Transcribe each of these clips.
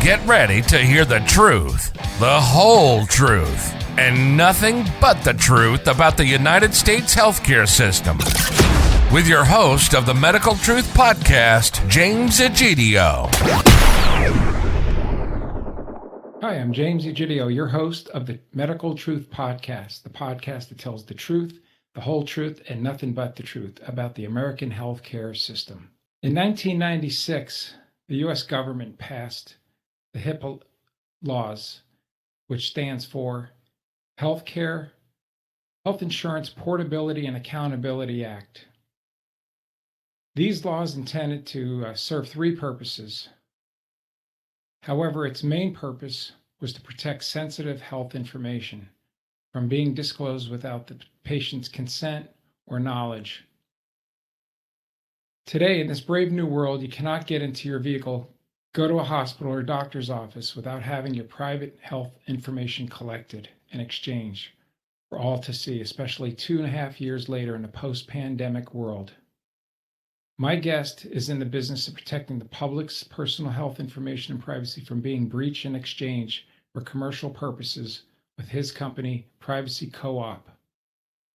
Get ready to hear the truth, the whole truth, and nothing but the truth about the United States healthcare system. With your host of the Medical Truth Podcast, James Egidio. Hi, I'm James Egidio, your host of the Medical Truth Podcast, the podcast that tells the truth, the whole truth, and nothing but the truth about the American healthcare system. In 1996, the U.S. government passed the HIPAA laws, which stands for Health Insurance Portability and Accountability Act. These laws intended to serve three purposes. However, its main purpose was to protect sensitive health information from being disclosed without the patient's consent or knowledge. Today, in this brave new world, you cannot get into your vehicle, go to a hospital or doctor's office without having your private health information collected and exchanged for all to see, especially 2.5 years later in a post-pandemic world. My guest is in the business of protecting the public's personal health information and privacy from being breached and exchanged for commercial purposes with his company, Privacy.coop.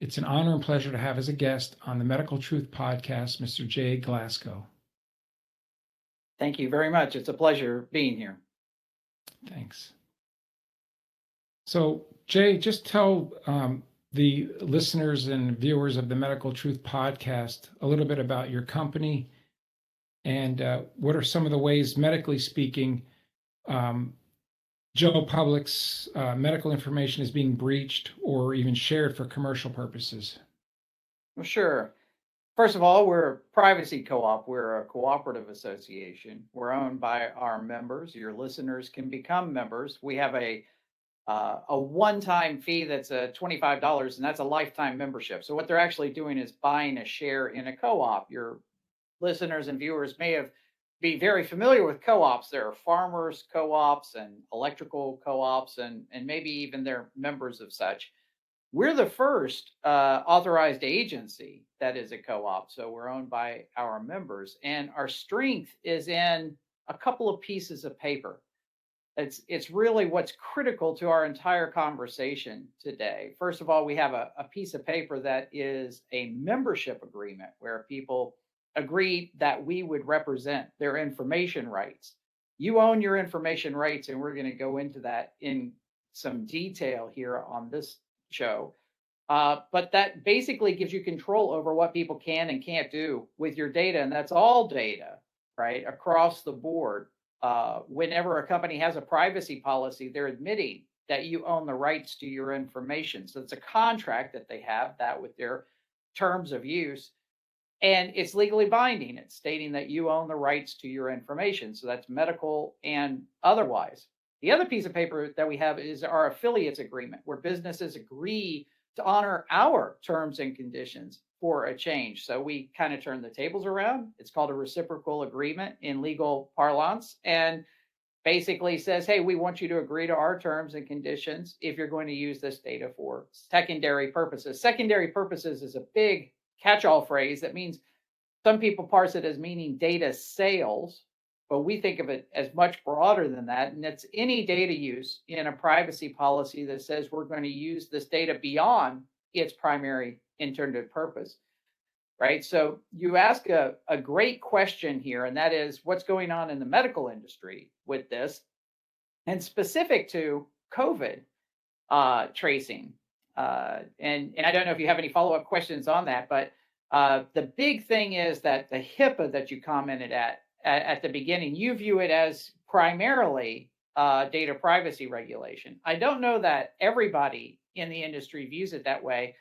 It's an honor and pleasure to have as a guest on the Medical Truth Podcast, Mr. Jay Glasgow. Thank you very much. It's a pleasure being here. Thanks. So, Jay, just tell the listeners and viewers of the Medical Truth Podcast a little bit about your company and what are some of the ways, medically speaking, general public's medical information is being breached or even shared for commercial purposes. Well, sure. First of all, we're Privacy.coop. We're a cooperative association. We're owned by our members. Your listeners can become members. We have a one-time fee that's $25, and that's a lifetime membership. So what they're actually doing is buying a share in a co-op. Your listeners and viewers may be very familiar with co-ops. There are farmers co-ops and electrical co-ops, and maybe even they're members of such. We're the first authorized agency that is a co-op. So we're owned by our members, and our strength is in a couple of pieces of paper. It's really what's critical to our entire conversation today. First of all, we have a piece of paper that is a membership agreement where people agree that we would represent their information rights. You own your information rights, and we're going to go into that in some detail here on this show. But that basically gives you control over what people can and can't do with your data. And that's all data, right, across the board. Whenever a company has a privacy policy, they're admitting that you own the rights to your information. So it's a contract that they have that with their terms of use, and it's legally binding. It's stating that you own the rights to your information. So that's medical and otherwise. The other piece of paper that we have is our affiliates agreement, where businesses agree to honor our terms and conditions for a change. So we kind of turn the tables around. It's called a reciprocal agreement in legal parlance, and basically says, hey, we want you to agree to our terms and conditions if you're going to use this data for secondary purposes. Secondary purposes is a big catch-all phrase that means some people parse it as meaning data sales, but we think of it as much broader than that. And it's any data use in a privacy policy that says we're going to use this data beyond its primary intended purpose, right? So you ask a great question here, and that is what's going on in the medical industry with this, and specific to COVID tracing. And I don't know if you have any follow-up questions on that, but the big thing is that the HIPAA that you commented at the beginning, you view it as primarily data privacy regulation. I don't know that everybody in the industry views it that way.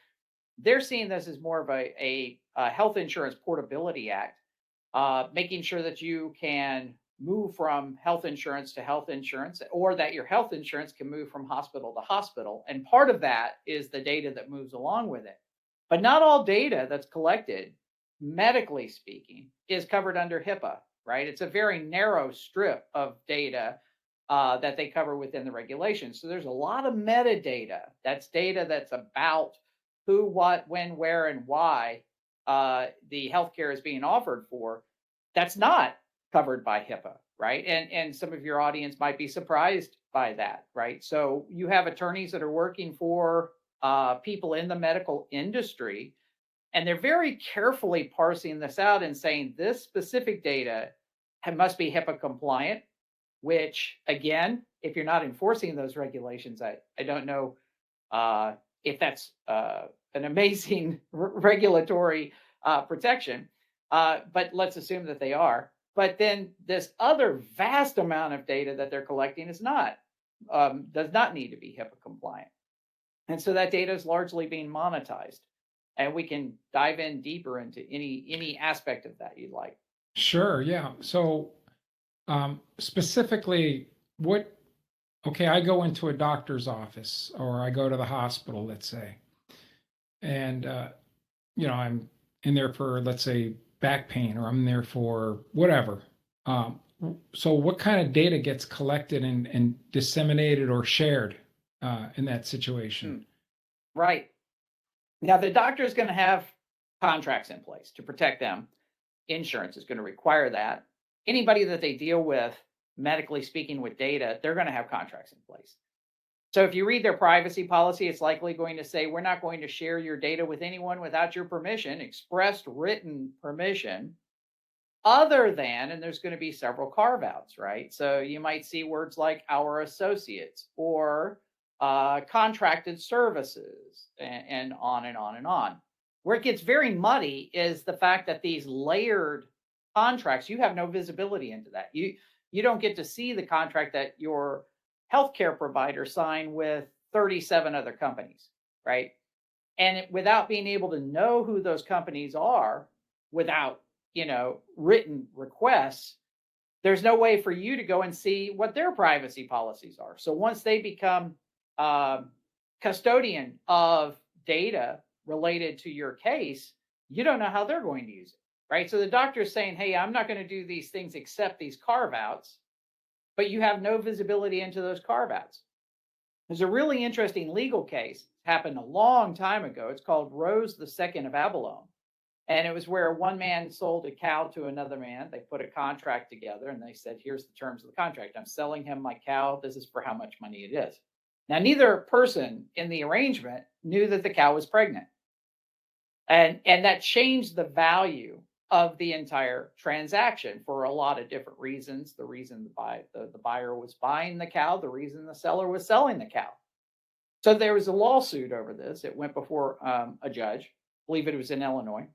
They're seeing this as more of a health insurance portability act, making sure that you can move from health insurance to health insurance, or that your health insurance can move from hospital to hospital. And part of that is the data that moves along with it. But not all data that's collected, medically speaking, is covered under HIPAA, right? It's a very narrow strip of data that they cover within the regulations. So there's a lot of metadata. That's data that's about who, what, when, where, and why the healthcare is being offered for. That's not covered by HIPAA. right? And some of your audience might be surprised by that, right? So you have attorneys that are working for people in the medical industry, and they're very carefully parsing this out and saying this specific data must be HIPAA compliant, which again, if you're not enforcing those regulations, I don't know if that's an amazing regulatory protection, but let's assume that they are. But then this other vast amount of data that they're collecting is not, does not need to be HIPAA compliant. And so that data is largely being monetized. And we can dive in deeper into any aspect of that you'd like. Sure, yeah. So specifically, okay, I go into a doctor's office or I go to the hospital, let's say, and, I'm in there for, let's say, back pain, or I'm there for whatever. So what kind of data gets collected and disseminated or shared in that situation? Right. Now, the doctor is going to have contracts in place to protect them. Insurance is going to require that. Anybody that they deal with, medically speaking, with data, they're going to have contracts in place. So if you read their privacy policy, it's likely going to say, we're not going to share your data with anyone without your permission, expressed written permission, other than, and there's going to be several carve-outs, right? So you might see words like our associates or contracted services, and on and on and on. Where it gets very muddy is the fact that these layered contracts, you have no visibility into that. You don't get to see the contract that your healthcare provider signed with 37 other companies, right? And without being able to know who those companies are, without written requests, there's no way for you to go and see what their privacy policies are. So once they become custodian of data related to your case, you don't know how they're going to use it, right? So the doctor is saying, hey, I'm not going to do these things except these carve-outs, but you have no visibility into those carve-outs. There's a really interesting legal case, happened a long time ago. It's called Rose II of Avalon. And it was where one man sold a cow to another man. They put a contract together and they said, here's the terms of the contract. I'm selling him my cow. This is for how much money it is. Now, neither person in the arrangement knew that the cow was pregnant. And that changed the value of the entire transaction for a lot of different reasons. The reason the buyer was buying the cow, the reason the seller was selling the cow. So there was a lawsuit over this. It went before a judge. I believe it was in Illinois.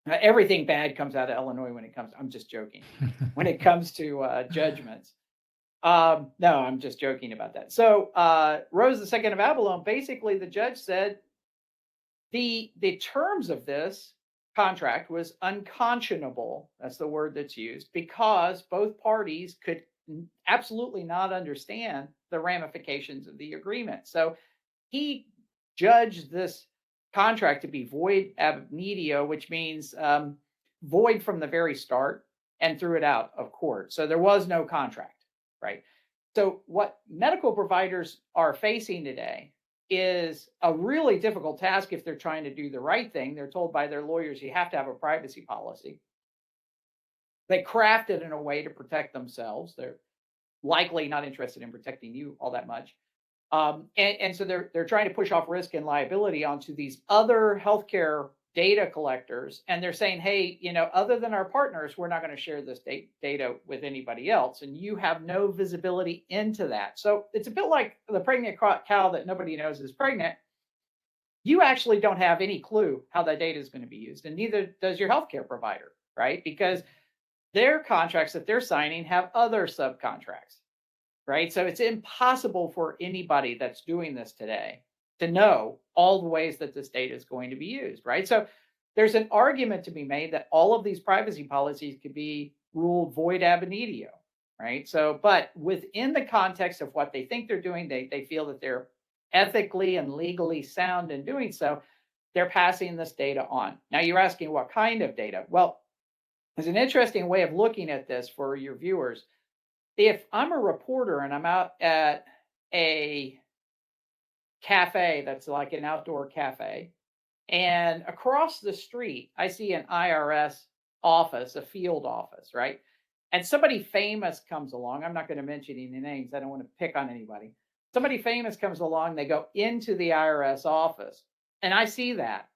Everything bad comes out of Illinois when it comes, I'm just joking, when it comes to judgments. No, I'm just joking about that. So Rose II of Avalon, basically the judge said the terms of this contract was unconscionable. That's the word that's used, because both parties could absolutely not understand the ramifications of the agreement. So he judged this contract to be void ab initio, which means void from the very start, and threw it out of court. So there was no contract, right? So what medical providers are facing today is a really difficult task if they're trying to do the right thing. They're told by their lawyers, you have to have a privacy policy. They craft it in a way to protect themselves. They're likely not interested in protecting you all that much. And so they're trying to push off risk and liability onto these other healthcare data collectors. And they're saying, hey, other than our partners, we're not going to share this data with anybody else. And you have no visibility into that. So it's a bit like the pregnant cow that nobody knows is pregnant. You actually don't have any clue how that data is going to be used. And neither does your healthcare provider, right? Because their contracts that they're signing have other subcontracts. Right. So it's impossible for anybody that's doing this today to know all the ways that this data is going to be used. Right. So there's an argument to be made that all of these privacy policies could be ruled void ab initio. Right. So, but within the context of what they think they're doing, they feel that they're ethically and legally sound in doing so. They're passing this data on. Now, you're asking what kind of data? Well, there's an interesting way of looking at this for your viewers. If I'm a reporter and I'm out at a cafe that's like an outdoor cafe, and across the street, I see an IRS office, a field office, right? and somebody famous comes along. I'm not going to mention any names. I don't want to pick on anybody. Somebody famous comes along. They go into the IRS office, and I see that.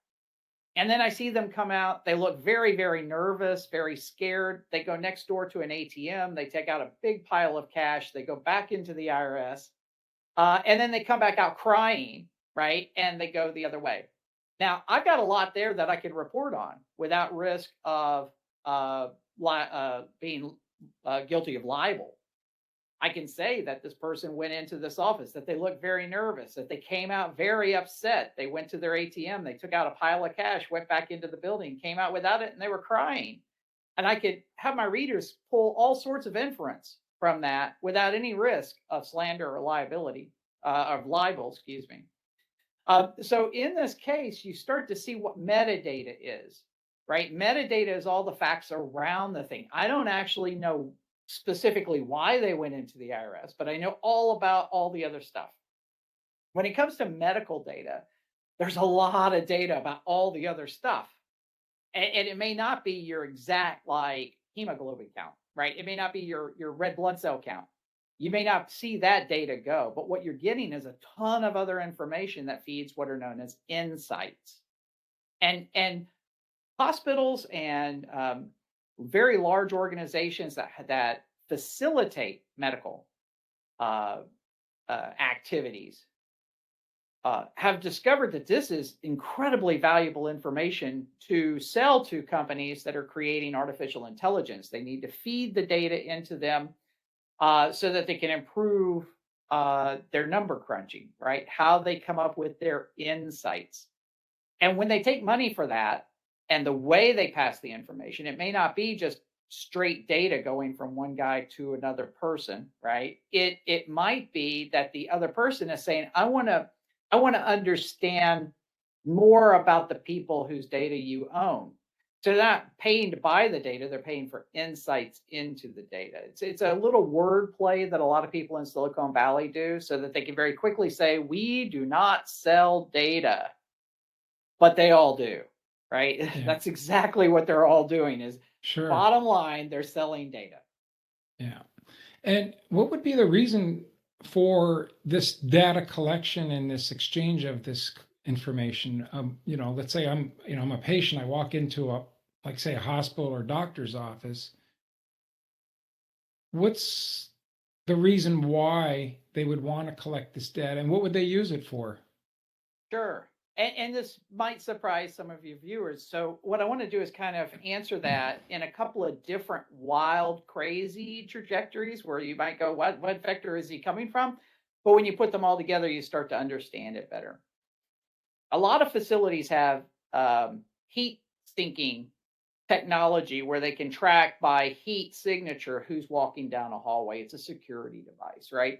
And then I see them come out. They look very, very nervous, very scared. They go next door to an ATM. They take out a big pile of cash. They go back into the IRS. And then they come back out crying, right? And they go the other way. Now, I've got a lot there that I can report on without risk of being guilty of libel. I can say that this person went into this office, that they looked very nervous, that they came out very upset. They went to their ATM, they took out a pile of cash, went back into the building, came out without it, and they were crying. And I could have my readers pull all sorts of inference from that without any risk of slander or liability, of libel, excuse me. So in this case, you start to see what metadata is, right? Metadata is all the facts around the thing. I don't actually know specifically why they went into the IRS, but I know all about all the other stuff. When it comes to medical data, there's a lot of data about all the other stuff. And it may not be your exact like hemoglobin count, right? It may not be your red blood cell count. You may not see that data go, but what you're getting is a ton of other information that feeds what are known as insights. And hospitals and very large organizations that facilitate medical activities have discovered that this is incredibly valuable information to sell to companies that are creating artificial intelligence. They need to feed the data into them so that they can improve their number crunching, right? How they come up with their insights. And when they take money for that, and the way they pass the information, it may not be just straight data going from one guy to another person, right? It might be that the other person is saying, I want to understand more about the people whose data you own. So they're not paying to buy the data, they're paying for insights into the data. It's a little word play that a lot of people in Silicon Valley do so that they can very quickly say, we do not sell data, but they all do. Right? Yeah. That's exactly what they're all doing is Sure. Bottom line, they're selling data. Yeah. And what would be the reason for this data collection and this exchange of this information? Let's say I'm a patient. I walk into a hospital or doctor's office. What's the reason why they would want to collect this data, and what would they use it for? Sure. And this might surprise some of your viewers. So what I want to do is kind of answer that in a couple of different wild, crazy trajectories where you might go, what vector is he coming from? But when you put them all together, you start to understand it better. A lot of facilities have heat sinking technology where they can track by heat signature who's walking down a hallway. It's a security device, right?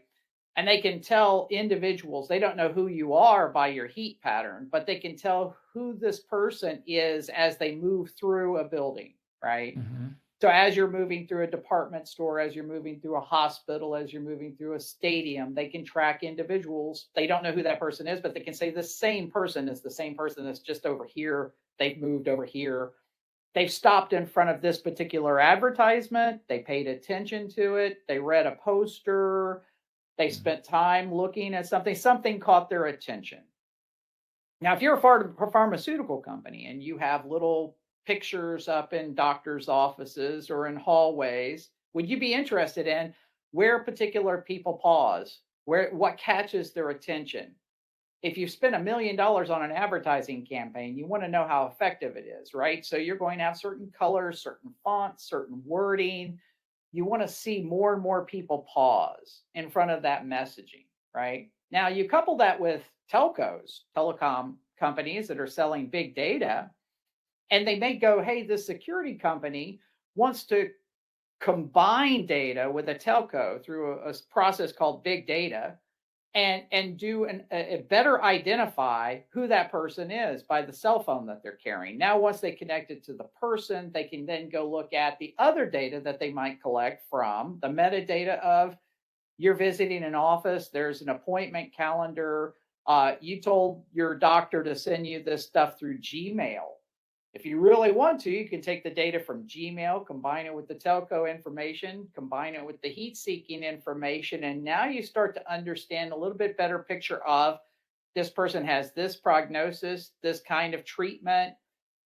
And they can tell individuals, they don't know who you are by your heat pattern, but they can tell who this person is as they move through a building, right? Mm-hmm. So as you're moving through a department store, as you're moving through a hospital, as you're moving through a stadium, they can track individuals. They don't know who that person is, but they can say the same person is the same person that's just over here. They've moved over here. They've stopped in front of this particular advertisement. They paid attention to it. They read a poster. They spent time looking at something caught their attention. Now, if you're a pharmaceutical company and you have little pictures up in doctors' offices or in hallways, would you be interested in where particular people pause, what catches their attention? If you spend $1 million on an advertising campaign, you want to know how effective it is, right? So you're going to have certain colors, certain fonts, certain wording. You want to see more and more people pause in front of that messaging, right? Now, you couple that with telcos, telecom companies that are selling big data, and they may go, hey, this security company wants to combine data with a telco through a process called big data and do a better identify who that person is by the cell phone that they're carrying. Now, once they connect it to the person, they can then go look at the other data that they might collect from the metadata of you're visiting an office, there's an appointment calendar, you told your doctor to send you this stuff through Gmail. If you really want to, you can take the data from Gmail, combine it with the telco information, combine it with the heat-seeking information, and now you start to understand a little bit better picture of this person has this prognosis, this kind of treatment,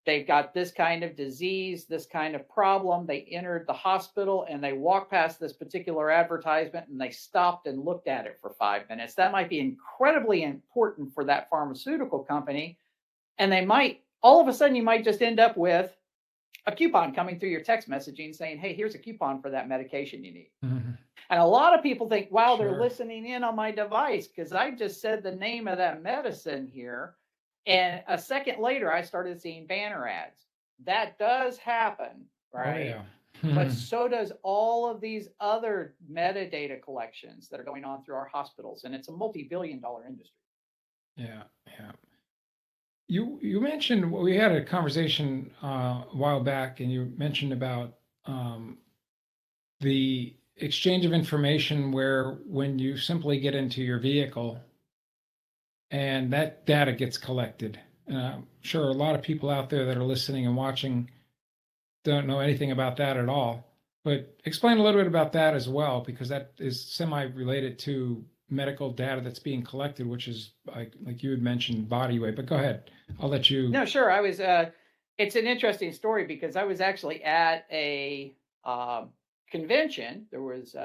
they've got this kind of disease, this kind of problem. They entered the hospital and they walked past this particular advertisement and they stopped and looked at it for 5 minutes. That might be incredibly important for that pharmaceutical company. And they might, all of a sudden, you might just end up with a coupon coming through your text messaging saying, hey, here's a coupon for that medication you need. Mm-hmm. And a lot of people think, wow, sure, they're listening in on my device because I just said the name of that medicine here. And a second later, I started seeing banner ads. That does happen, right? Oh, yeah. But so does all of these other metadata collections that are going on through our hospitals. And it's a multi-billion-dollar industry. Yeah, yeah. You mentioned, we had a conversation a while back, and you mentioned about the exchange of information where when you simply get into your vehicle and that data gets collected. I'm sure a lot of people out there that are listening and watching don't know anything about that at all. But explain a little bit about that as well, because that is semi-related to medical data that's being collected, which is like you had mentioned, body weight. But go ahead, I'll let you. No, sure. I was. It's an interesting story because I was actually at a convention. There was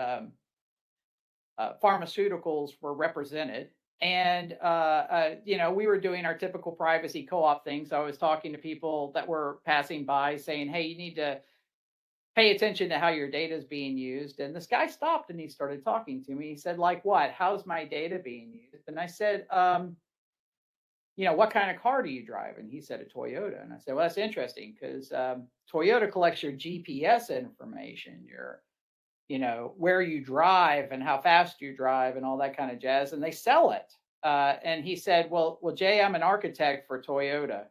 pharmaceuticals were represented, and we were doing our typical privacy co-op thing. So I was talking to people that were passing by, saying, "Hey, you need to pay attention to how your data is being used." And this guy stopped and he started talking to me. He said, like what? How's my data being used? And I said, what kind of car do you drive? And he said, a Toyota. And I said, well, that's interesting because Toyota collects your GPS information, your, where you drive and how fast you drive and all that kind of jazz. And they sell it. And he said, well, Jay, I'm an architect for Toyota.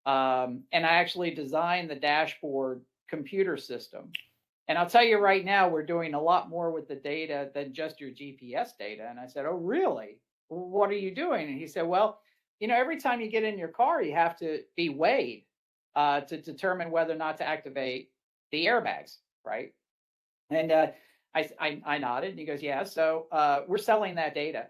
And I actually designed the dashboard computer system. And I'll tell you right now, we're doing a lot more with the data than just your GPS data. And I said, oh, really? What are you doing? And he said, well, every time you get in your car, you have to be weighed to determine whether or not to activate the airbags, right? And I nodded and he goes, yeah, so we're selling that data.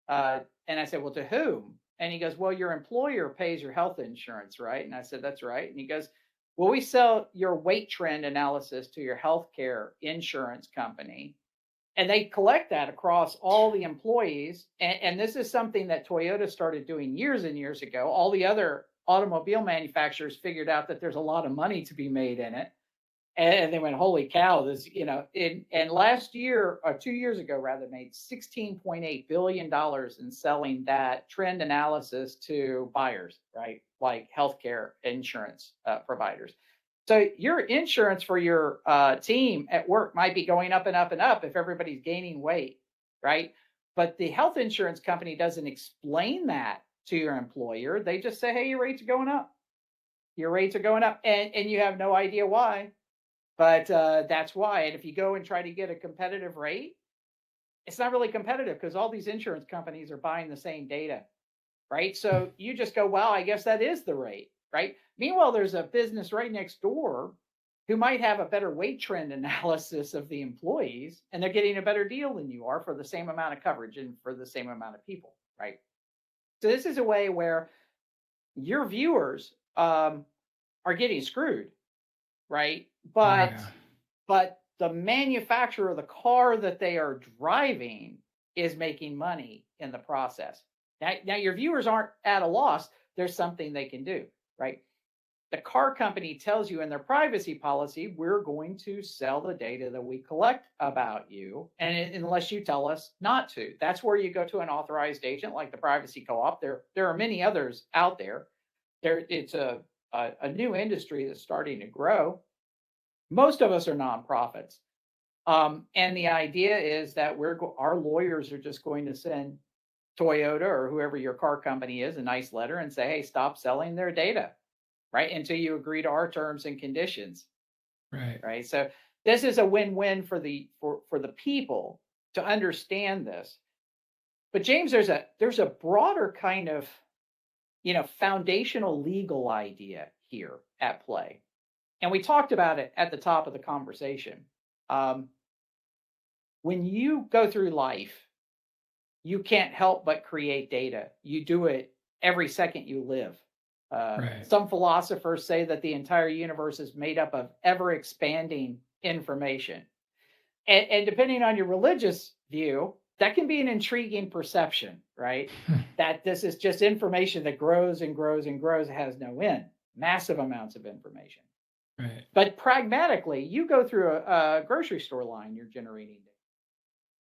And I said, well, to whom? And he goes, well, your employer pays your health insurance, right? And I said, that's right. And he goes, well, we sell your weight trend analysis to your healthcare insurance company. And they collect that across all the employees. And this is something that Toyota started doing years and years ago. All the other automobile manufacturers figured out that there's a lot of money to be made in it. And they went, holy cow, this, and last year, or 2 years ago, rather, made $16.8 billion in selling that trend analysis to buyers, right? Like healthcare insurance providers. So your insurance for your team at work might be going up and up and up if everybody's gaining weight, right? But the health insurance company doesn't explain that to your employer. They just say, hey, your rates are going up. Your rates are going up. And you have no idea why. But that's why. And if you go and try to get a competitive rate, it's not really competitive because all these insurance companies are buying the same data, right? So you just go, well, I guess that is the rate, right? Meanwhile, there's a business right next door who might have a better weight trend analysis of the employees, and they're getting a better deal than you are for the same amount of coverage and for the same amount of people, right? So this is a way where your viewers are getting screwed, right? But the manufacturer of the car that they are driving is making money in the process. Now your viewers aren't at a loss. There's something they can do, right? The car company tells you in their privacy policy, we're going to sell the data that we collect about you, and unless you tell us not to. That's where you go to an authorized agent like the Privacy Co-op. There are many others out there. It's a new industry that's starting to grow. Most of us are nonprofits. And the idea is that our lawyers are just going to send Toyota or whoever your car company is a nice letter and say, hey, stop selling their data, right? Until you agree to our terms and conditions. Right. So this is a win-win for the people to understand this. But James, there's a broader kind of, foundational legal idea here at play. And we talked about it at the top of the conversation. When you go through life, you can't help but create data. You do it every second you live. Right. Some philosophers say that the entire universe is made up of ever expanding information. And depending on your religious view, that can be an intriguing perception, right? That this is just information that grows and grows and grows, has no end, massive amounts of information. Right. But pragmatically, you go through a grocery store line, you're generating data.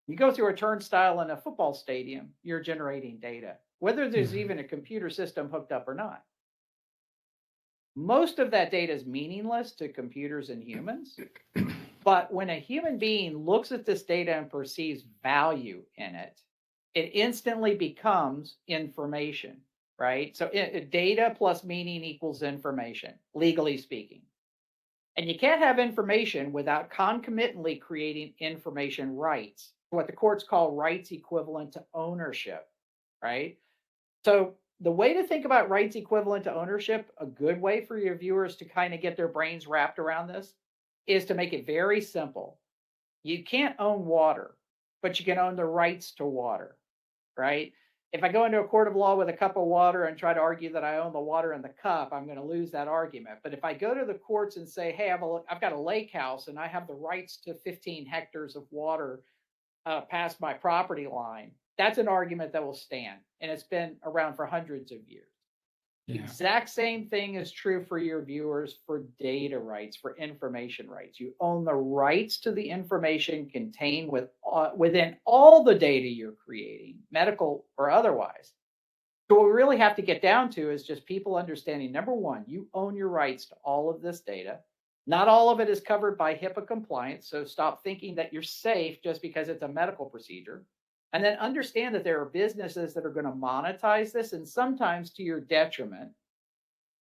You go through a turnstile in a football stadium, you're generating data, whether there's even a computer system hooked up or not. Most of that data is meaningless to computers and humans. But when a human being looks at this data and perceives value in it, it instantly becomes information, right? So data plus meaning equals information, legally speaking. And you can't have information without concomitantly creating information rights, what the courts call rights equivalent to ownership, right? So the way to think about rights equivalent to ownership, a good way for your viewers to kind of get their brains wrapped around this, is to make it very simple. You can't own water, but you can own the rights to water, right? If I go into a court of law with a cup of water and try to argue that I own the water in the cup, I'm going to lose that argument. But if I go to the courts and say, hey, I've got a lake house and I have the rights to 15 hectares of water past my property line, that's an argument that will stand. And it's been around for hundreds of years. Yeah. Exact same thing is true for your viewers for data rights, for information rights. You own the rights to the information contained within all the data you're creating, medical or otherwise. So what we really have to get down to is just people understanding, number one, you own your rights to all of this data. Not all of it is covered by HIPAA compliance, so stop thinking that you're safe just because it's a medical procedure. And then understand that there are businesses that are going to monetize this, and sometimes to your detriment.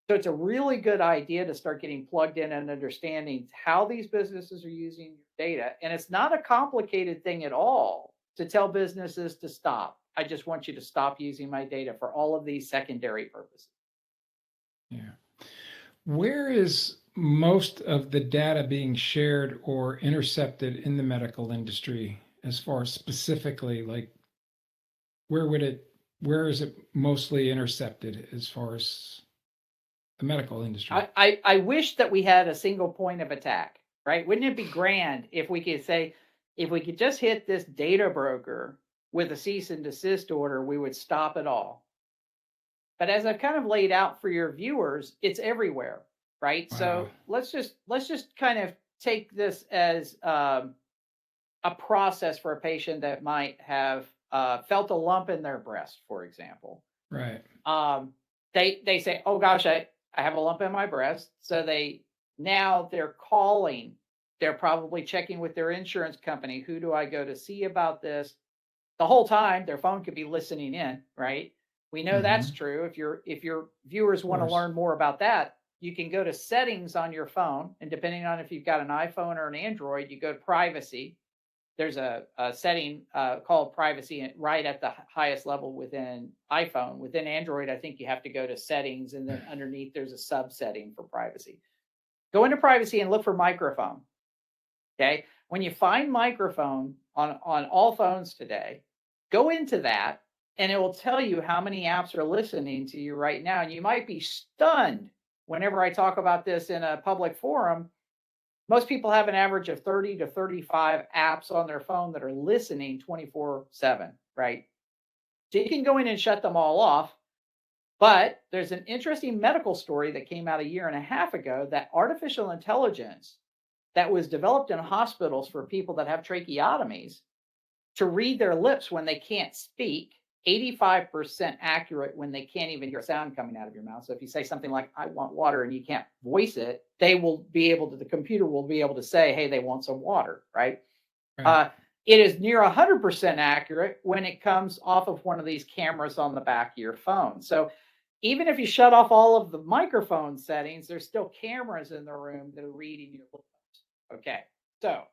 So it's a really good idea to start getting plugged in and understanding how these businesses are using your data. And it's not a complicated thing at all to tell businesses to stop. I just want you to stop using my data for all of these secondary purposes. Yeah. Where is most of the data being shared or intercepted in the medical industry? As far as specifically, like, where is it mostly intercepted as far as the medical industry? I wish that we had a single point of attack, right? Wouldn't it be grand if we could say, if we could just hit this data broker with a cease and desist order, we would stop it all. But as I've kind of laid out for your viewers, it's everywhere, right? Wow. So let's just kind of take this as a process for a patient that might have felt a lump in their breast, for example. Right. They say, oh gosh, I have a lump in my breast. So they're calling. They're probably checking with their insurance company. Who do I go to see about this? The whole time their phone could be listening in, right? We know that's true. If your viewers want to learn more about that, you can go to settings on your phone, and depending on if you've got an iPhone or an Android, you go to privacy. There's a setting called privacy right at the highest level within iPhone. Within Android, I think you have to go to settings, and then underneath there's a subsetting for privacy. Go into privacy and look for microphone. Okay. When you find microphone on all phones today, go into that and it will tell you how many apps are listening to you right now. And you might be stunned whenever I talk about this in a public forum. Most people have an average of 30 to 35 apps on their phone that are listening 24/7, right? So you can go in and shut them all off. But there's an interesting medical story that came out a year and a half ago that artificial intelligence that was developed in hospitals for people that have tracheotomies to read their lips when they can't speak, 85% accurate when they can't even hear sound coming out of your mouth. So if you say something like, I want water, and you can't voice it, the computer will be able to say, hey, they want some water, right? It is near 100% accurate when it comes off of one of these cameras on the back of your phone. So even if you shut off all of the microphone settings, there's still cameras in the room that are reading your lips. Okay, so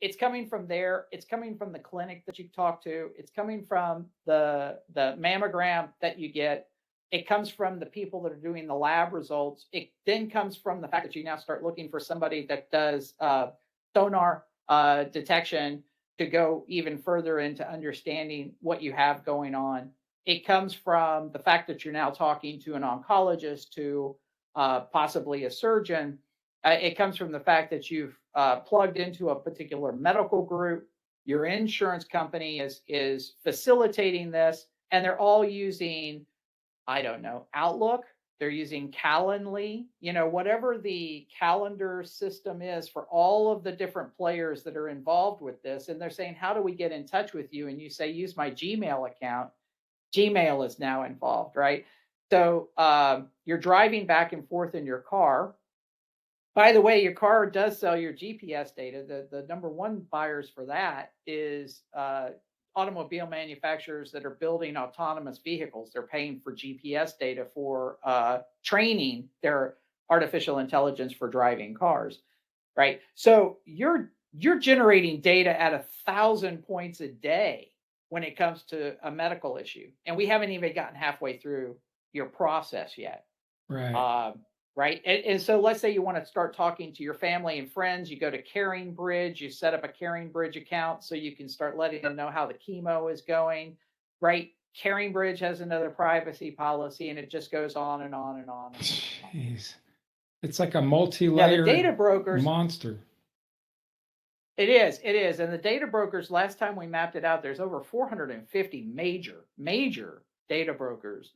it's coming from there. It's coming from the clinic that you talk to. It's coming from the mammogram that you get. It comes from the people that are doing the lab results. It then comes from the fact that you now start looking for somebody that does sonar detection to go even further into understanding what you have going on. It comes from the fact that you're now talking to an oncologist, to possibly a surgeon. It comes from the fact that you've plugged into a particular medical group. Your insurance company is facilitating this, and they're all using, I don't know, Outlook. They're using Calendly, whatever the calendar system is for all of the different players that are involved with this. And they're saying, how do we get in touch with you? And you say, use my Gmail account. Gmail is now involved, right? So you're driving back and forth in your car. By the way, your car does sell your GPS data. The number one buyers for that is automobile manufacturers that are building autonomous vehicles. They're paying for GPS data for training their artificial intelligence for driving cars, right? So you're generating data at 1,000 points a day when it comes to a medical issue, and we haven't even gotten halfway through your process yet. Right. Right. And so let's say you want to start talking to your family and friends. You go to Caring Bridge, you set up a Caring Bridge account so you can start letting them know how the chemo is going. Right. Caring Bridge has another privacy policy, and it just goes on and on and on. Jeez. It's like a multi-layered data brokers monster. It is. And the data brokers, last time we mapped it out, there's over 450 major data brokers.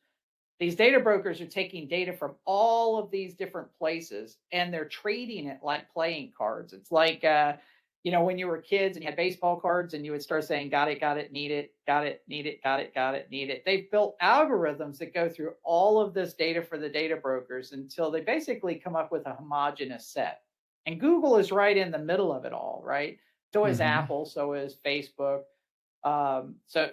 These data brokers are taking data from all of these different places, and they're trading it like playing cards. It's like, when you were kids and you had baseball cards, and you would start saying, got it, need it, got it, need it, got it, need it. They've built algorithms that go through all of this data for the data brokers until they basically come up with a homogeneous set. And Google is right in the middle of it all, right? So is Apple, so is Facebook. So,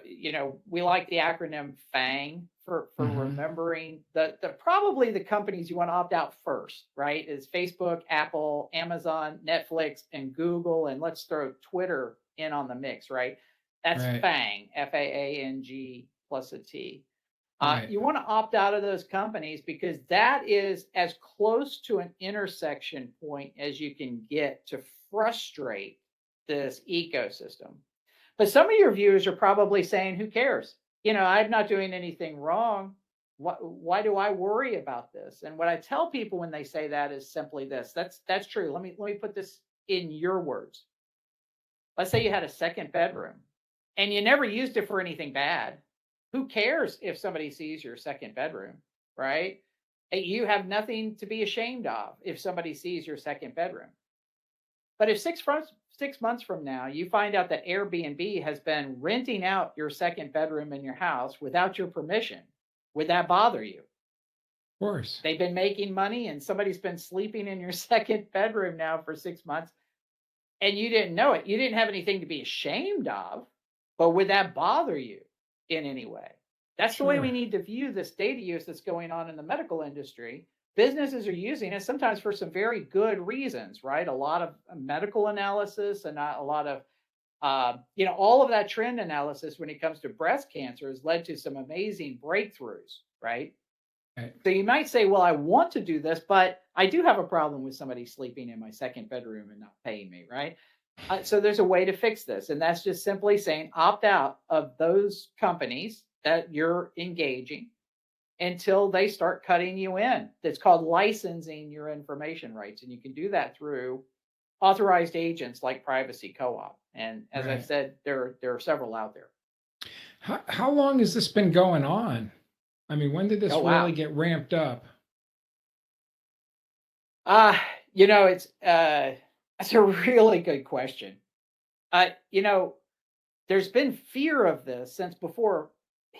we like the acronym FANG for remembering the probably the companies you want to opt out first, right? Is Facebook, Apple, Amazon, Netflix, and Google. And let's throw Twitter in on the mix, right? That's right. FANG, FAANG plus a T. Right. You want to opt out of those companies because that is as close to an intersection point as you can get to frustrate this ecosystem. But some of your viewers are probably saying, who cares? I'm not doing anything wrong. Why do I worry about this? And what I tell people when they say that is simply this. That's true. Let me put this in your words. Let's say you had a second bedroom and you never used it for anything bad. Who cares if somebody sees your second bedroom, right? You have nothing to be ashamed of if somebody sees your second bedroom. But if 6 months from now, you find out that Airbnb has been renting out your second bedroom in your house without your permission, would that bother you? Of course. They've been making money and somebody's been sleeping in your second bedroom now for 6 months and you didn't know it. You didn't have anything to be ashamed of, but would that bother you in any way? That's the way we need to view this data use that's going on in the medical industry. Businesses are using it sometimes for some very good reasons, right? A lot of medical analysis and a lot of, all of that trend analysis when it comes to breast cancer has led to some amazing breakthroughs, right? So you might say, well, I want to do this, but I do have a problem with somebody sleeping in my second bedroom and not paying me, right? So there's a way to fix this. And that's just simply saying opt out of those companies that you're engaging until they start cutting you in. That's called licensing your information rights. And you can do that through authorized agents like Privacy.coop. And as I said, there are several out there. How long has this been going on? I mean, when did this really get ramped up? It's that's a really good question. There's been fear of this since before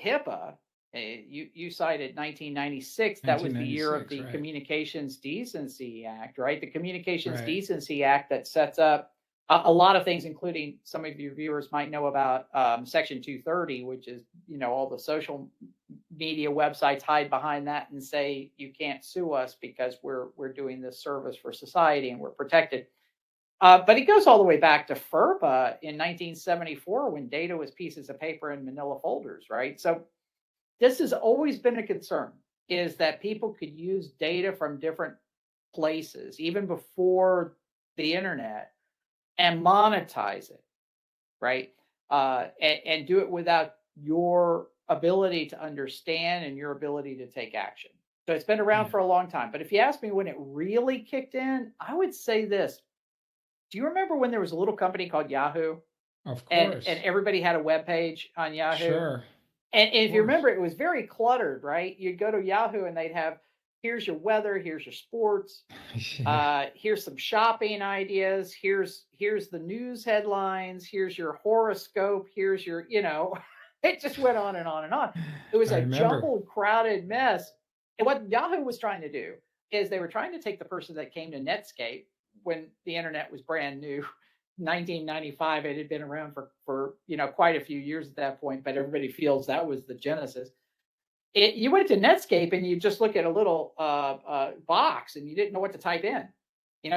HIPAA. You cited 1996. That was the year of the Communications Decency Act, right? The Communications Decency Act that sets up a lot of things, including some of your viewers might know about Section 230, which is, all the social media websites hide behind that and say you can't sue us because we're doing this service for society and we're protected. But it goes all the way back to FERPA in 1974 when data was pieces of paper in manila folders, right? So this has always been a concern. is that people could use data from different places, even before the internet, and monetize it, right? And do it without your ability to understand and your ability to take action. So it's been around for a long time. But if you ask me when it really kicked in, I would say this. Do you remember when there was a little company called Yahoo? Of course. And everybody had a web page on Yahoo. Sure. And if you remember, it was very cluttered, right? You'd go to Yahoo and they'd have, here's your weather, here's your sports, here's some shopping ideas, here's the news headlines, here's your horoscope, here's your, it just went on and on and on. It was a jumbled, crowded mess. And what Yahoo was trying to do is they were trying to take the person that came to Netscape when the internet was brand new. 1995, it had been around for quite a few years at that point, but everybody feels that was the genesis. You went to Netscape and you just look at a little box and you didn't know what to type in.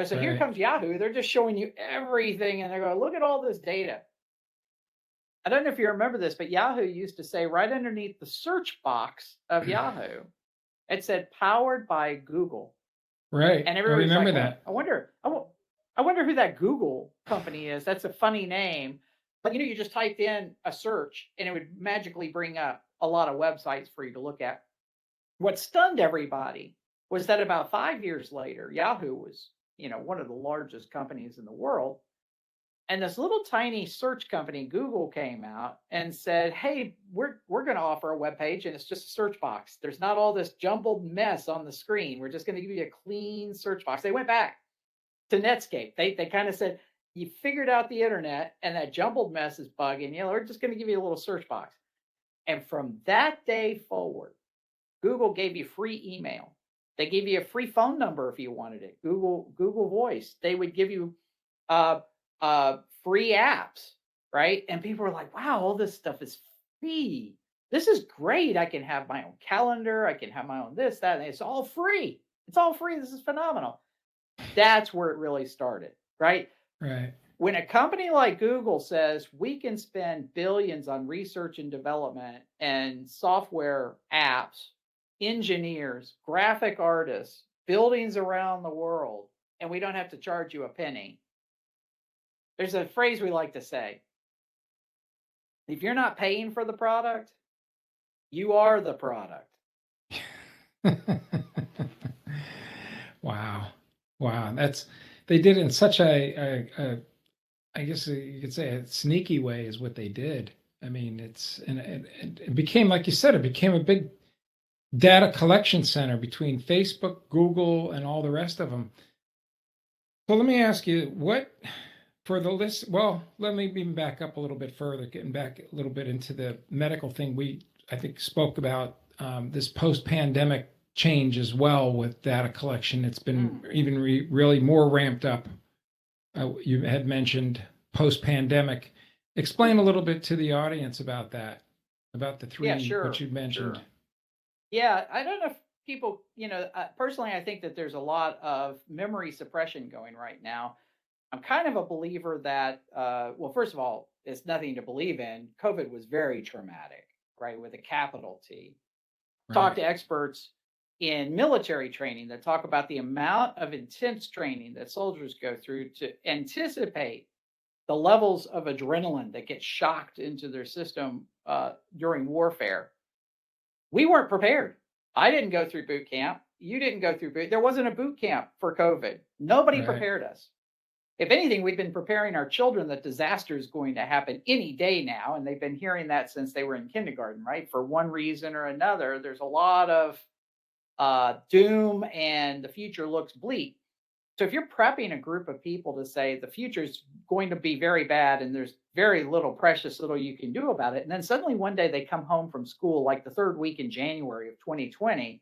So Here comes Yahoo. They're just showing you everything and they're going, look at all this data. I don't know if you remember this, but Yahoo used to say right underneath the search box of Yahoo, it said powered by Google. Right. And everybody remember that. I wonder who that Google company is. That's a funny name. But you just typed in a search and it would magically bring up a lot of websites for you to look at. What stunned everybody was that about 5 years later, Yahoo was, one of the largest companies in the world. And this little tiny search company, Google, came out and said, hey, we're going to offer a web page and it's just a search box. There's not all this jumbled mess on the screen. We're just going to give you a clean search box. They went back to Netscape. They kind of said, you figured out the internet and that jumbled mess is bugging you. We're just going to give you a little search box. And from that day forward, Google gave you free email. They gave you a free phone number if you wanted it. Google Voice. They would give you free apps, right? And people were like, wow, all this stuff is free. This is great. I can have my own calendar. I can have my own this, that, and it's all free. It's all free. This is phenomenal. That's where it really started, right? Right. When a company like Google says we can spend billions on research and development and software apps, engineers, graphic artists, buildings around the world, and we don't have to charge you a penny. There's a phrase we like to say. If you're not paying for the product, you are the product. Wow. They did it in such a I guess you could say a sneaky way is what they did. I mean, it became, like you said, it became a big data collection center between Facebook, Google, and all the rest of them. So let me ask you, what for the list? Well, let me even back up a little bit further, getting back a little bit into the medical thing. I think, spoke about this post-pandemic change as well with data collection. It's been even really more ramped up. You had mentioned post-pandemic. Explain a little bit to the audience about that, about the three which you mentioned. Sure. Yeah, I don't know if people, personally, I think that there's a lot of memory suppression going right now. I'm kind of a believer that, well, first of all, it's nothing to believe in. COVID was very traumatic, right, with a capital T. Right. Talk to experts in military training that talk about the amount of intense training that soldiers go through to anticipate the levels of adrenaline that get shocked into their system during warfare. We weren't prepared. I didn't go through boot camp. You didn't go through boot. There wasn't a boot camp for COVID. Nobody prepared us. If anything, we've been preparing our children that disaster is going to happen any day now. And they've been hearing that since they were in kindergarten, right? For one reason or another, there's a lot of doom and the future looks bleak. So if you're prepping a group of people to say the future is going to be very bad and there's very precious little you can do about it, and then suddenly one day they come home from school, like the third week in January of 2020,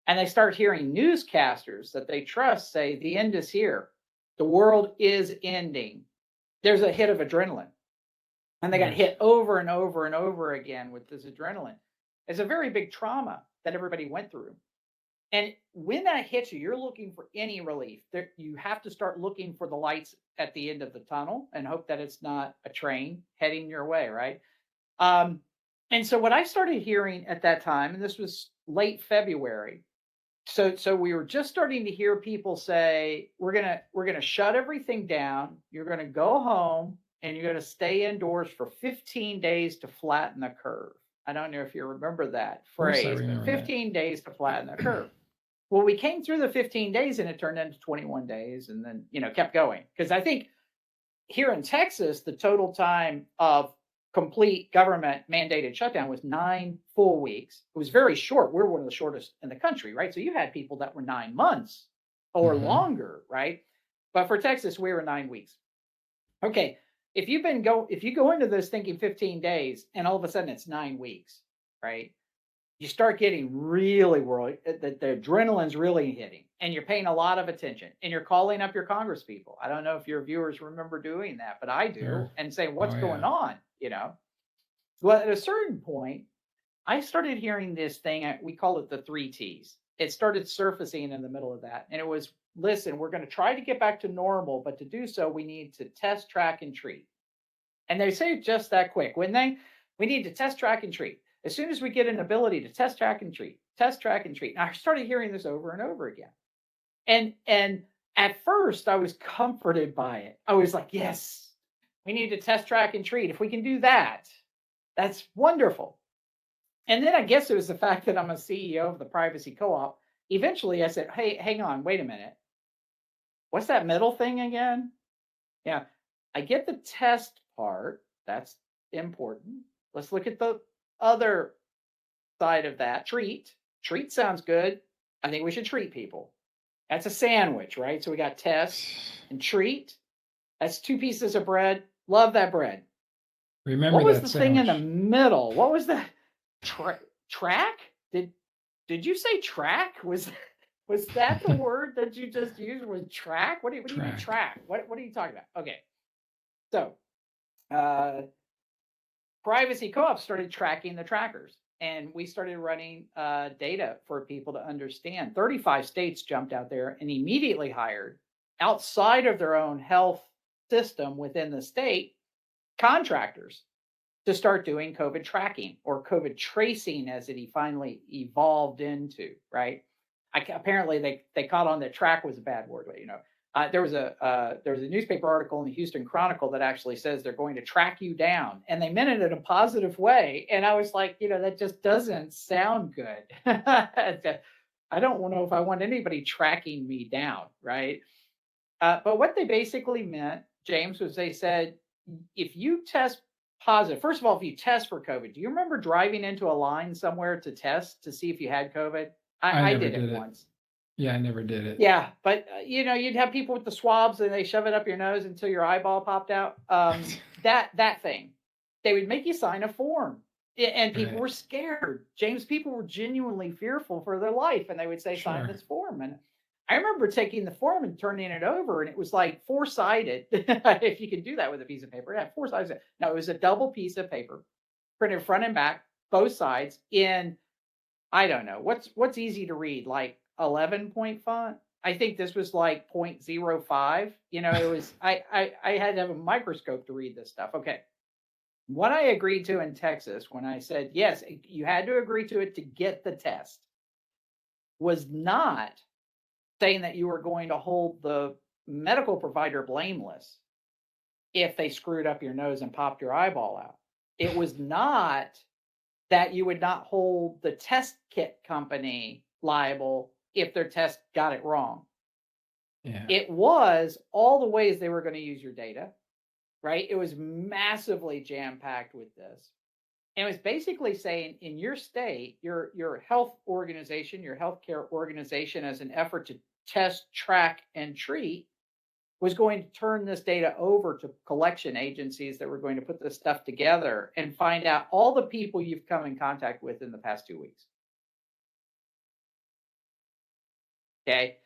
and they start hearing newscasters that they trust say the end is here, the world is ending, there's a hit of adrenaline. And they got hit over and over and over again with this adrenaline. It's a very big trauma that everybody went through. And when that hits you, you're looking for any relief. You have to start looking for the lights at the end of the tunnel and hope that it's not a train heading your way, right? And so what I started hearing at that time, and this was late February. So we were just starting to hear people say, we're gonna shut everything down. You're gonna go home and you're gonna stay indoors for 15 days to flatten the curve. I don't know if you remember that phrase, but 15 days to flatten the curve. Well, we came through the 15 days and it turned into 21 days and then, kept going. Because I think here in Texas, the total time of complete government mandated shutdown was 9 full weeks. It was very short. We're one of the shortest in the country, right? So you had people that were 9 months or longer, right? But for Texas, we were 9 weeks. Okay, if you go into this thinking 15 days and all of a sudden it's 9 weeks, right? You start getting really worried. The adrenaline's really hitting, and you're paying a lot of attention, and you're calling up your Congress people. I don't know if your viewers remember doing that, but I do, sure. And saying, what's going on? Well, at a certain point, I started hearing this thing. We call it the 3 T's. It started surfacing in the middle of that. And it was, listen, we're going to try to get back to normal, but to do so, we need to test, track, and treat. And they say it just that quick, wouldn't they? We need to test, track, and treat. As soon as we get an ability to test, track, and treat, test, track, and treat. And I started hearing this over and over again. And at first, I was comforted by it. I was like, yes, we need to test, track, and treat. If we can do that, that's wonderful. And then I guess it was the fact that I'm a CEO of the Privacy Co-op. Eventually, I said, hey, hang on, wait a minute. What's that middle thing again? Yeah, I get the test part. That's important. Let's look at the other side of that. Treat sounds good. I think we should treat people. That's a sandwich, right? So we got test and treat. That's 2 pieces of bread. Love that bread. Remember what was that the sandwich. Thing in the middle? What was that? Track? Did you say track? Was that the word that you just used? Was track? What do you mean track? What are you talking about? Okay. So Privacy Co-op started tracking the trackers, and we started running data for people to understand. 35 states jumped out there and immediately hired, outside of their own health system within the state, contractors to start doing COVID tracking, or COVID tracing, as it finally evolved into, right? Apparently they caught on that track was a bad word, but there was a newspaper article in the Houston Chronicle that actually says they're going to track you down, and they meant it in a positive way. And I was like, that just doesn't sound good. I don't know if I want anybody tracking me down, right? But what they basically meant, James, was they said, if you test positive, first of all, if you test for COVID, do you remember driving into a line somewhere to test to see if you had COVID? I did it once. Yeah, I never did it. Yeah, but you'd have people with the swabs and they shove it up your nose until your eyeball popped out. That thing, they would make you sign a form, and people were scared. James, people were genuinely fearful for their life, and they would say, sign this form. And I remember taking the form and turning it over, and it was like 4-sided. If you can do that with a piece of paper, it had 4 sides. No, it was a double piece of paper, printed front and back, both sides, in, I don't know, what's easy to read, like 11-point font. I think this was like 0.05. It was, I had to have a microscope to read this stuff. Okay. What I agreed to in Texas, when I said, yes, you had to agree to it to get the test, was not saying that you were going to hold the medical provider blameless if they screwed up your nose and popped your eyeball out. It was not that you would not hold the test kit company liable if their test got it wrong. Yeah. It was all the ways they were going to use your data, right? It was massively jam-packed with this. And it was basically saying, in your state, your health organization, your healthcare organization, as an effort to test, track, and treat, was going to turn this data over to collection agencies that were going to put this stuff together and find out all the people you've come in contact with in the past 2 weeks. Okay.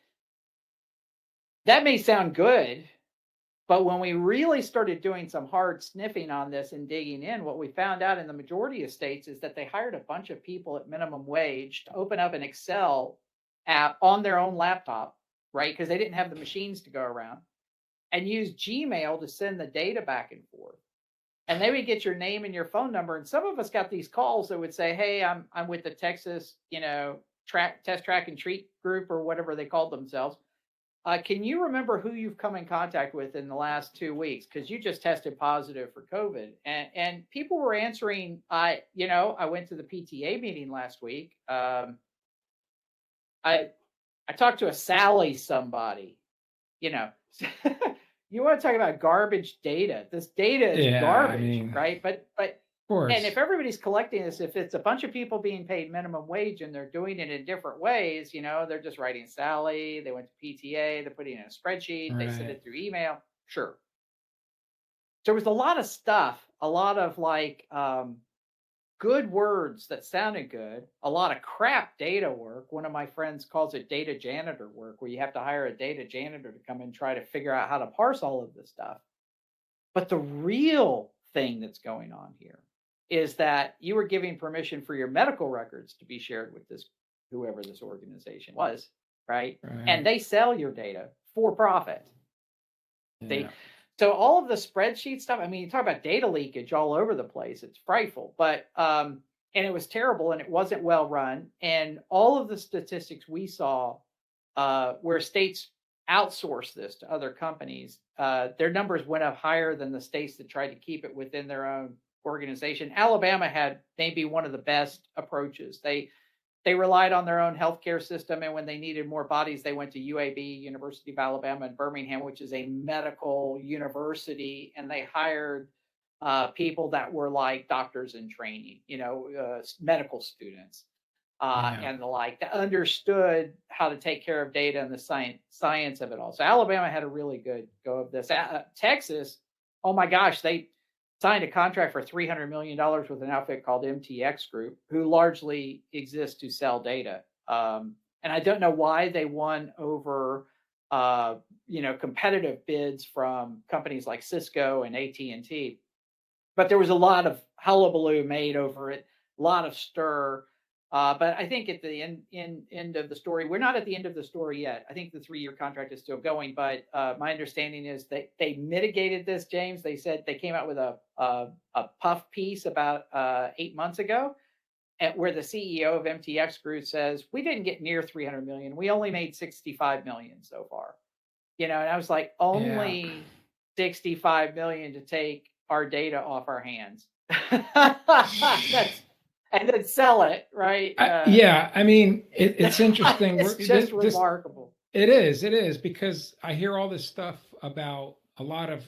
That may sound good, but when we really started doing some hard sniffing on this and digging in, what we found out in the majority of states is that they hired a bunch of people at minimum wage to open up an Excel app on their own laptop, right? Because they didn't have the machines to go around, and use Gmail to send the data back and forth. and they would get your name and your phone number. And some of us got these calls that would say, "Hey, I'm with the Texas, test track and treat group or whatever they called themselves. Can you remember who you've come in contact with in the last 2 weeks? Because you just tested positive for COVID." And people were answering. I went to the PTA meeting last week. I talked to a Sally somebody. You want to talk about garbage data? This data is garbage, right? But and if everybody's collecting this, if it's a bunch of people being paid minimum wage and they're doing it in different ways, they're just writing Sally, they went to PTA, they're putting it in a spreadsheet, they send it through email. Sure. There was a lot of stuff, a lot of good words that sounded good, a lot of crap data work. One of my friends calls it data janitor work, where you have to hire a data janitor to come and try to figure out how to parse all of this stuff. But the real thing that's going on here is that you were giving permission for your medical records to be shared with whoever this organization was, right? And they sell your data for profit. Yeah. So all of the spreadsheet stuff, I mean, you talk about data leakage all over the place. It's frightful, but and it was terrible and it wasn't well run. And all of the statistics we saw where states outsource this to other companies, their numbers went up higher than the states that tried to keep it within their own organization. Alabama had maybe one of the best approaches. They relied on their own healthcare system, and when they needed more bodies, they went to UAB, University of Alabama in Birmingham, which is a medical university, and they hired people that were like doctors in training, medical students and the like, that understood how to take care of data and the science of it all. So Alabama had a really good go of this. Texas, oh my gosh, they signed a contract for $300 million with an outfit called MTX Group, who largely exists to sell data. And I don't know why they won over, competitive bids from companies like Cisco and AT&T. But there was a lot of hullabaloo made over it, a lot of stir. But I think at the end of the story, we're not at the end of the story yet. I think the 3-year contract is still going, but my understanding is that they mitigated this, James. They said they came out with a puff piece about 8 months ago, where the CEO of MTX Group says, we didn't get near 300 million. We only made 65 million so far. And I was like, only 65 million to take our data off our hands. And then sell it, right? I mean, it's interesting. It's just remarkable. It is, because I hear all this stuff about a lot of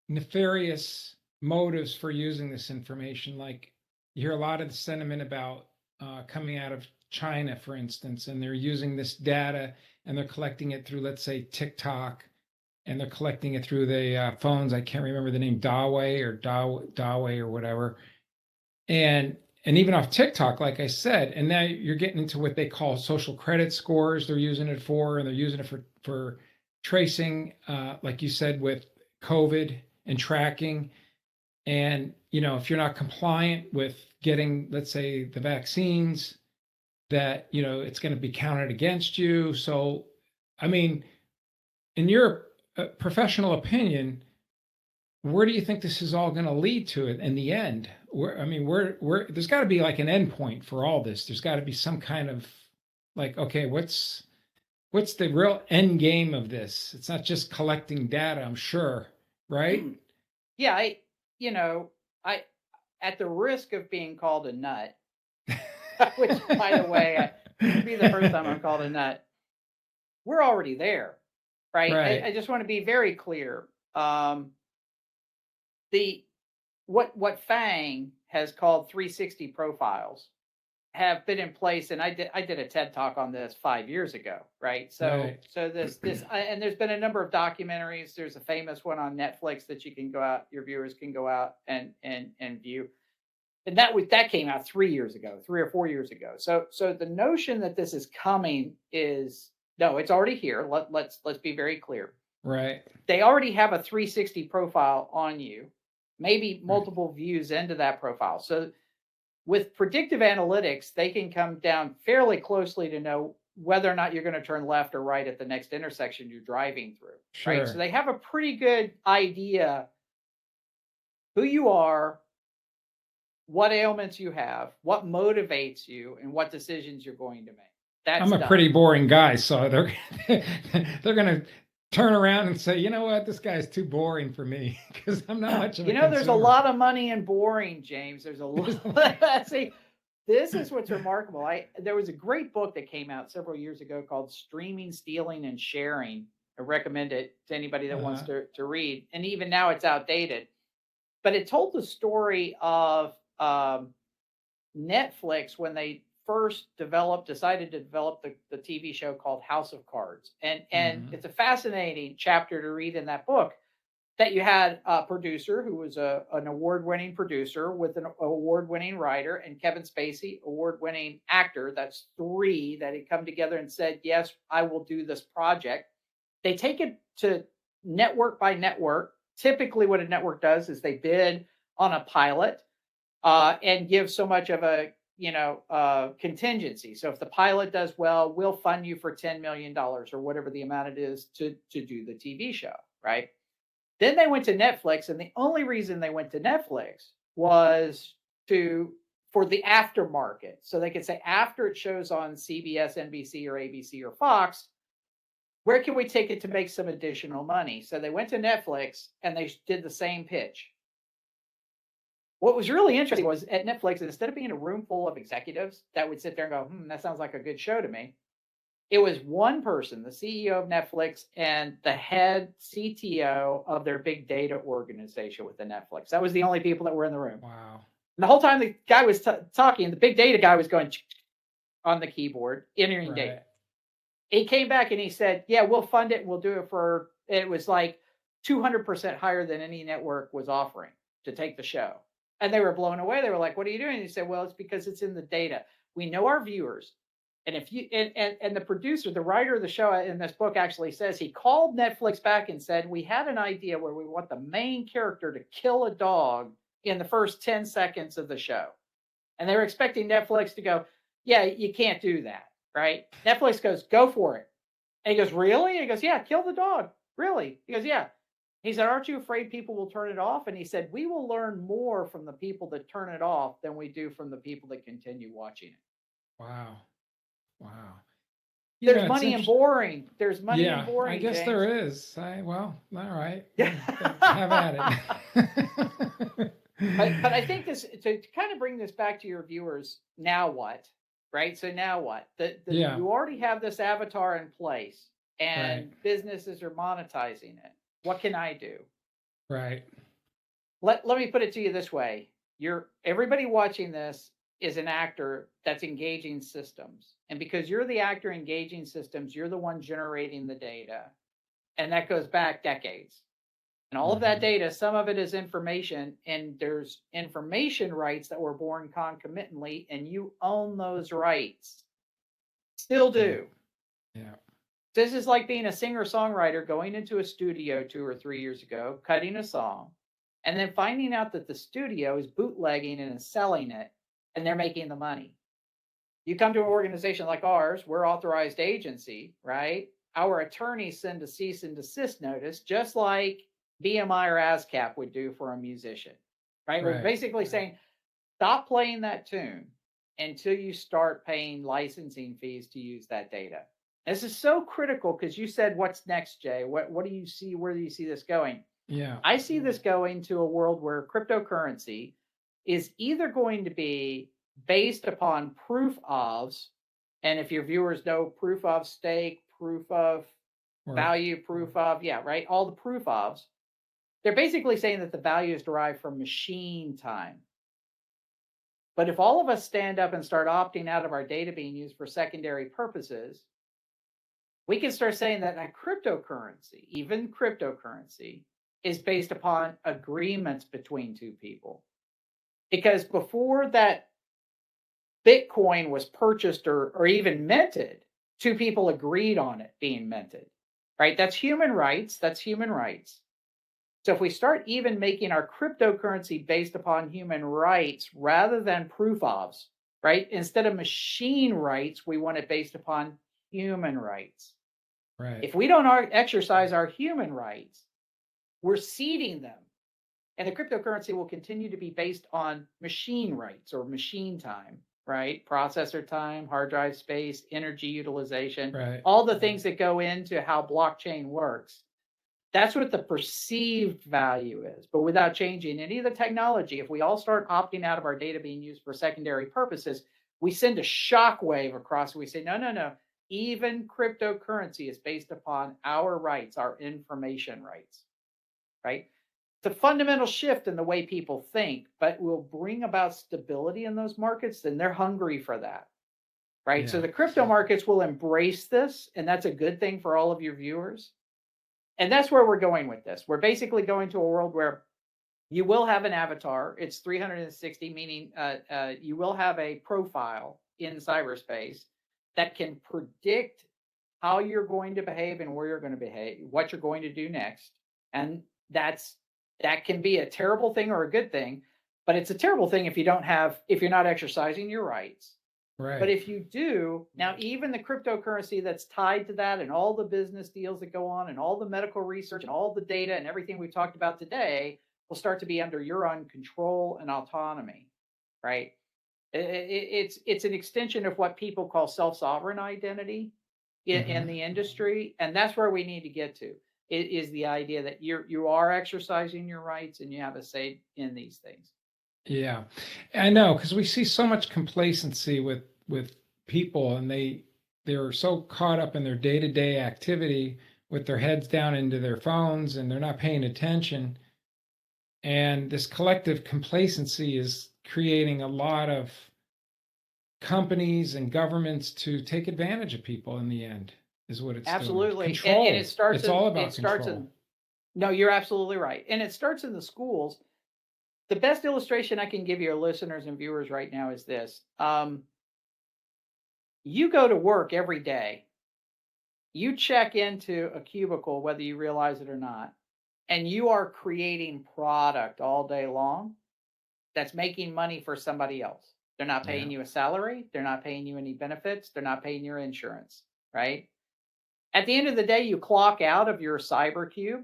nefarious motives for using this information. Like, you hear a lot of the sentiment about coming out of China, for instance, and they're using this data and they're collecting it through, let's say, TikTok, and they're collecting it through the phones. I can't remember the name, Dawei or whatever. And even off TikTok, like I said, and now you're getting into what they call social credit scores. They're using it for, and they're using it for tracing, like you said, with COVID and tracking. And, if you're not compliant with getting, let's say, the vaccines, that, it's going to be counted against you. So, I mean, in your professional opinion, where do you think this is all going to lead to in the end? There's got to be like an end point for all this. There's got to be some kind of okay, what's the real end game of this? It's not just collecting data, I'm sure, right? Yeah, I at the risk of being called a nut, which, by the way, it'll be the first time I'm called a nut. We're already there, right? I just want to be very clear. What FANG has called 360 profiles have been in place, and I did a TED talk on this 5 years ago, right? So this and there's been a number of documentaries. There's a famous one on Netflix that you can go out, your viewers can go out and view. And that came out 3 or 4 years ago. So the notion that this is coming is no, it's already here. Let's be very clear. Right. They already have a 360 profile on you, maybe multiple views into that profile. So with predictive analytics, they can come down fairly closely to know whether or not you're going to turn left or right at the next intersection you're driving through. Sure. Right. So they have a pretty good idea who you are, what ailments you have, what motivates you, and what decisions you're going to make. I'm a pretty boring guy, so they're they're going to turn around and say, you know what, this guy's too boring for me because I'm not much of a consumer. There's a lot of money in boring, James. There's a lot. See, this is what's remarkable. There was a great book that came out several years ago called Streaming, Stealing, and Sharing. I recommend it to anybody that wants to read. And even now it's outdated. But it told the story of Netflix when they first decided to develop the TV show called House of Cards. And it's a fascinating chapter to read in that book, that you had a producer who was an award-winning producer with an award-winning writer, and Kevin Spacey, award-winning actor. That's three that had come together and said, yes, I will do this project. They take it to network by network. Typically what a network does is they bid on a pilot and give so much of a contingency. So if the pilot does well, we'll fund you for $10 million or whatever the amount it is to do the TV show, right? Then they went to Netflix, and the only reason they went to Netflix was for the aftermarket. So they could say, after it shows on CBS, NBC, or ABC, or Fox, where can we take it to make some additional money? So they went to Netflix, and they did the same pitch. What was really interesting was at Netflix, instead of being a room full of executives that would sit there and go, that sounds like a good show to me, it was one person, the CEO of Netflix, and the head CTO of their big data organization within Netflix. That was the only people that were in the room. Wow. And the whole time the guy was talking, the big data guy was going on the keyboard, entering data. He came back and he said, yeah, we'll fund it. We'll do it for, it was like 200% higher than any network was offering to take the show. And they were blown away. They were like, what are you doing? And he said, well, it's because it's in the data. We know our viewers. And if you and the producer, the writer of the show in this book actually says he called Netflix back and said, we had an idea where we want the main character to kill a dog in the first 10 seconds of the show. And they were expecting Netflix to go, yeah, you can't do that, right? Netflix goes, go for it. And he goes, really? And he goes, yeah, kill the dog. Really? He goes, yeah. He said, aren't you afraid people will turn it off? And he said, we will learn more from the people that turn it off than we do from the people that continue watching it. Wow. Wow. There's money in boring. There's money in boring. I guess James. There is. Well, all right. Have at it. but I think this, to kind of bring this back to your viewers, now what? Right? So now what? You already have this avatar in place, and businesses are monetizing it. What can I do? Right. Let me put it to you this way. Everybody watching this is an actor that's engaging systems. And because you're the actor engaging systems, you're the one generating the data. And that goes back decades. And all of that data, some of it is information, and there's information rights that were born concomitantly, and you own those rights. Still do. Yeah. This is like being a singer-songwriter going into a studio 2 or 3 years ago, cutting a song, and then finding out that the studio is bootlegging and is selling it, and they're making the money. You come to an organization like ours, we're authorized agency, right? Our attorneys send a cease and desist notice, just like BMI or ASCAP would do for a musician, right? We're basically saying, stop playing that tune until you start paying licensing fees to use that data. This is so critical because you said, what's next, Jay? What do you see? Where do you see this going? Yeah. I see this going to a world where cryptocurrency is either going to be based upon proof ofs, and if your viewers know proof of stake, proof of value, proof of, all the proof ofs, they're basically saying that the value is derived from machine time. But if all of us stand up and start opting out of our data being used for secondary purposes, we can start saying that a cryptocurrency, even cryptocurrency, is based upon agreements between two people. Because before that Bitcoin was purchased or even minted, two people agreed on it being minted, right? That's human rights. That's human rights. So if we start even making our cryptocurrency based upon human rights rather than proof ofs, right? Instead of machine rights, we want it based upon human rights. Right. If we don't exercise our human rights, we're ceding them. And the cryptocurrency will continue to be based on machine rights or machine time, right? Processor time, hard drive space, energy utilization, right. all the things that go into how blockchain works. That's what the perceived value is. But without changing any of the technology, if we all start opting out of our data being used for secondary purposes, we send a shockwave across. We say, no. Even cryptocurrency is based upon our rights, our information rights, right? It's a fundamental shift in the way people think, but will bring about stability in those markets, and they're hungry for that, right? Yeah. So the crypto markets will embrace this, and that's a good thing for all of your viewers. And that's where we're going with this. We're basically going to a world where you will have an avatar. It's 360, meaning you will have a profile in cyberspace that can predict how you're going to behave and where you're going to behave, what you're going to do next. And that can be a terrible thing or a good thing, but it's a terrible thing if you're not exercising your rights. Right. But if you do, now even the cryptocurrency that's tied to that and all the business deals that go on and all the medical research and all the data and everything we've talked about today will start to be under your own control and autonomy, right? It's an extension of what people call self-sovereign identity in the industry. And that's where we need to get to. It is the idea that you are exercising your rights and you have a say in these things. Yeah, I know, because we see so much complacency with people, and they're so caught up in their day-to-day activity with their heads down into their phones, and they're not paying attention. And this collective complacency is creating a lot of companies and governments to take advantage of people in the end, is what it's absolutely doing. Control. And it starts. It's all about control. No, you're absolutely right, and it starts in the schools. The best illustration I can give your listeners and viewers right now is this: you go to work every day, you check into a cubicle, whether you realize it or not, and you are creating product all day long that's making money for somebody else. They're not paying you a salary. They're not paying you any benefits. They're not paying your insurance, right? At the end of the day, you clock out of your cyber cube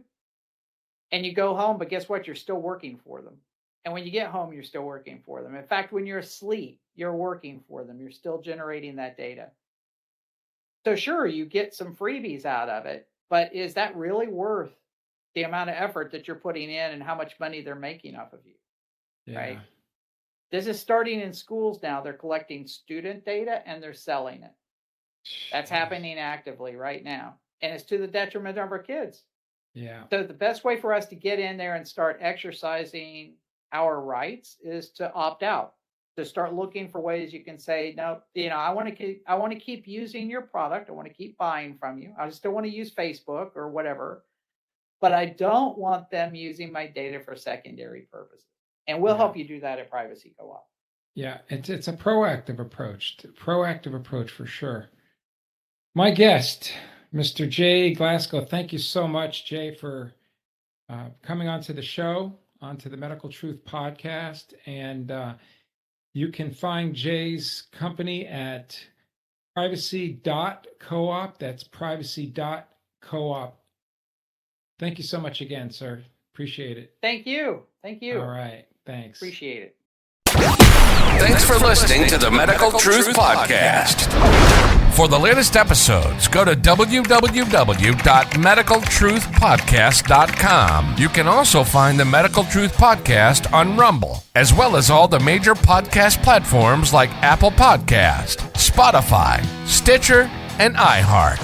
and you go home, but guess what? You're still working for them. And when you get home, you're still working for them. In fact, when you're asleep, you're working for them. You're still generating that data. So sure, you get some freebies out of it, but is that really worth the amount of effort that you're putting in and how much money they're making off of you, right? This is starting in schools now. They're collecting student data and they're selling it. That's happening actively right now. And it's to the detriment of our kids. Yeah. So the best way for us to get in there and start exercising our rights is to opt out, to start looking for ways you can say, no, I want to keep using your product. I want to keep buying from you. I still want to use Facebook or whatever, but I don't want them using my data for secondary purposes. And we'll help you do that at Privacy Co-op. Yeah, it's a proactive approach for sure. My guest, Mr. Jay Glasgow. Thank you so much, Jay, for coming onto the show, onto the Medical Truth podcast. And you can find Jay's company at Privacy.coop. That's Privacy.coop. Thank you so much again, sir. Appreciate it. Thank you. All right. Thanks. Appreciate it. Thanks for listening to the Medical Truth Podcast. For the latest episodes, go to www.medicaltruthpodcast.com. You can also find the Medical Truth Podcast on Rumble, as well as all the major podcast platforms like Apple Podcast, Spotify, Stitcher, and iHeart.